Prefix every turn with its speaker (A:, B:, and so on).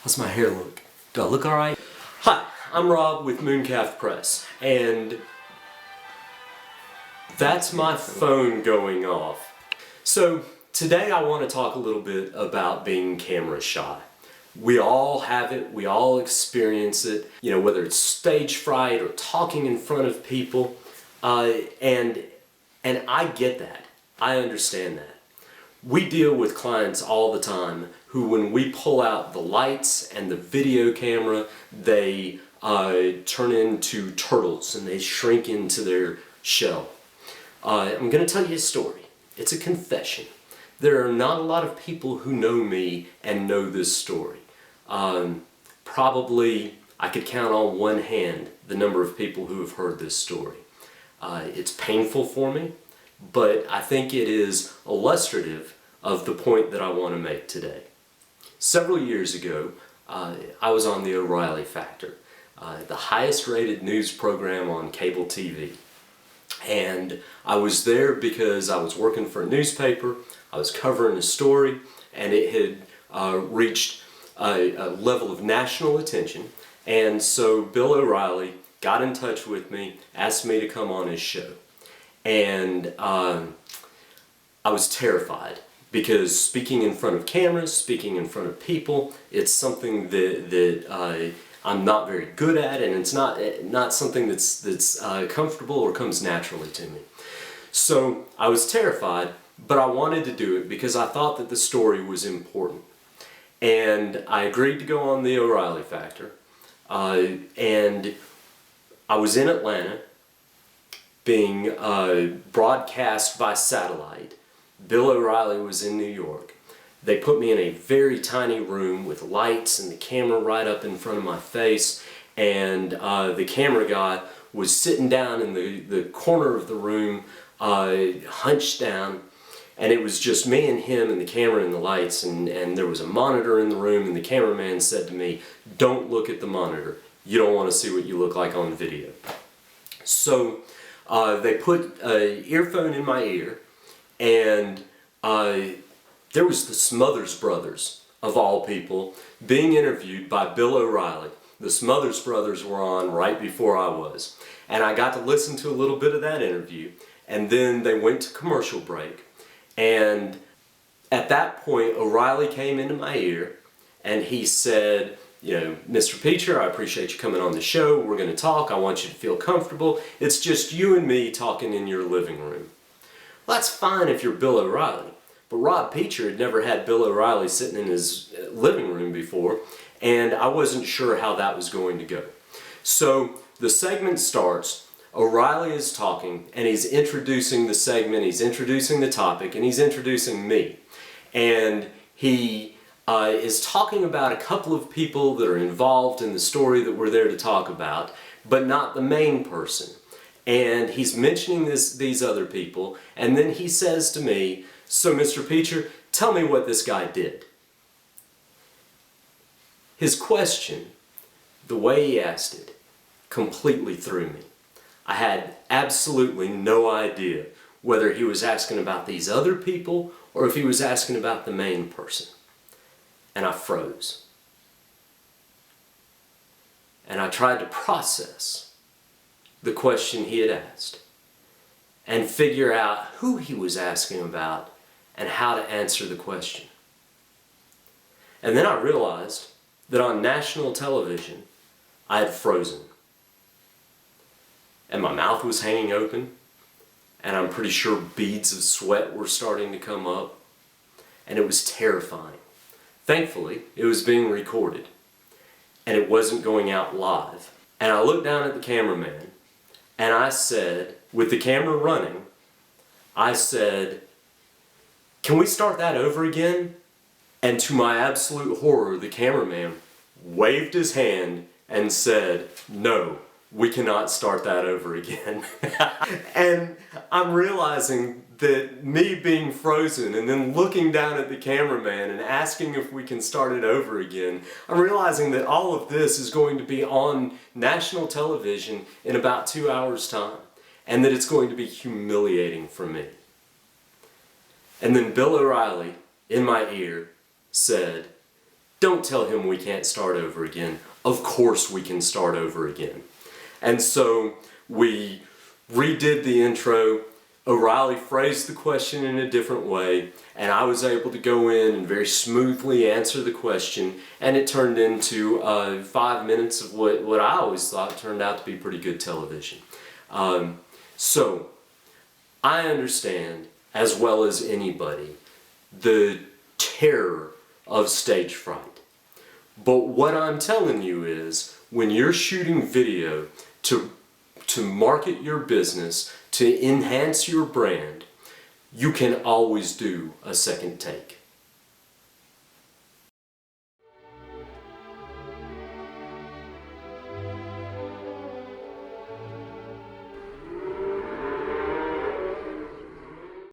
A: How's my hair look? Do I look alright? Hi, I'm Rob with Mooncalf Press, and that's my phone going off. So today I want to talk a little bit about being camera shy. We all have it, we all experience it, you know, whether it's stage fright or talking in front of people, and I get that. I understand that. We deal with clients all the time who, when we pull out the lights and the video camera, they turn into turtles and they shrink into their shell. I'm going to tell you a story. It's a confession. There are not a lot of people who know me and know this story. Probably I could count on one hand the number of people who have heard this story. It's painful for me, but I think it is illustrative of the point that I want to make today. Several years ago, I was on the O'Reilly Factor, the highest rated news program on cable TV. And I was there because I was working for a newspaper, I was covering a story, and it had reached a level of national attention. And so Bill O'Reilly got in touch with me, asked me to come on his show. And I was terrified, because speaking in front of cameras, speaking in front of people, it's something that I'm not very good at, and it's not something that's comfortable or comes naturally to me. So I was terrified, but I wanted to do it because I thought that the story was important. And I agreed to go on the O'Reilly Factor, and I was in Atlanta, being broadcast by satellite. Bill O'Reilly was in New York. They put me in a very tiny room with lights and the camera right up in front of my face, and the camera guy was sitting down in the corner of the room, hunched down, and it was just me and him and the camera and the lights, and there was a monitor in the room, and the cameraman said to me, "Don't look at the monitor. You don't want to see what you look like on video." So they put an earphone in my ear, and there was the Smothers Brothers, of all people, being interviewed by Bill O'Reilly. The Smothers Brothers were on right before I was. And I got to listen to a little bit of that interview, and then they went to commercial break. And at that point, O'Reilly came into my ear, and he said, "You know, Mr. Peecher, I appreciate you coming on the show. We're going to talk. I want you to feel comfortable. It's just you and me talking in your living room." Well, that's fine if you're Bill O'Reilly, but Rob Peecher had never had Bill O'Reilly sitting in his living room before, and I wasn't sure how that was going to go. So the segment starts, O'Reilly is talking, and he's introducing the segment, he's introducing the topic, and he's introducing me. And he is talking about a couple of people that are involved in the story that we're there to talk about, but not the main person. And he's mentioning these other people, and then he says to me, "So Mr. Peecher, tell me what this guy did." His question, the way he asked it, completely threw me. I had absolutely no idea whether he was asking about these other people or if he was asking about the main person. And I froze. And I tried to process the question he had asked and figure out who he was asking about and how to answer the question. And then I realized that on national television I had frozen, and my mouth was hanging open, and I'm pretty sure beads of sweat were starting to come up, and it was terrifying. Thankfully, it was being recorded, and it wasn't going out live. And I looked down at the cameraman, and I said, with the camera running, I said, "Can we start that over again?" And to my absolute horror, the cameraman waved his hand and said, "No, we cannot start that over again." And I'm realizing that me being frozen and then looking down at the cameraman and asking if we can start it over again, I'm realizing that all of this is going to be on national television in about 2 hours' time, and that it's going to be humiliating for me. And then Bill O'Reilly, in my ear, said, don't tell him we can't start over again. Of course we can start over again. And so we redid the intro. O'Reilly phrased the question in a different way, and I was able to go in and very smoothly answer the question, and it turned into 5 minutes of what I always thought turned out to be pretty good television. So I understand, as well as anybody, the terror of stage fright. But what I'm telling you is, when you're shooting video to market your business, to enhance your brand, you can always do a second take.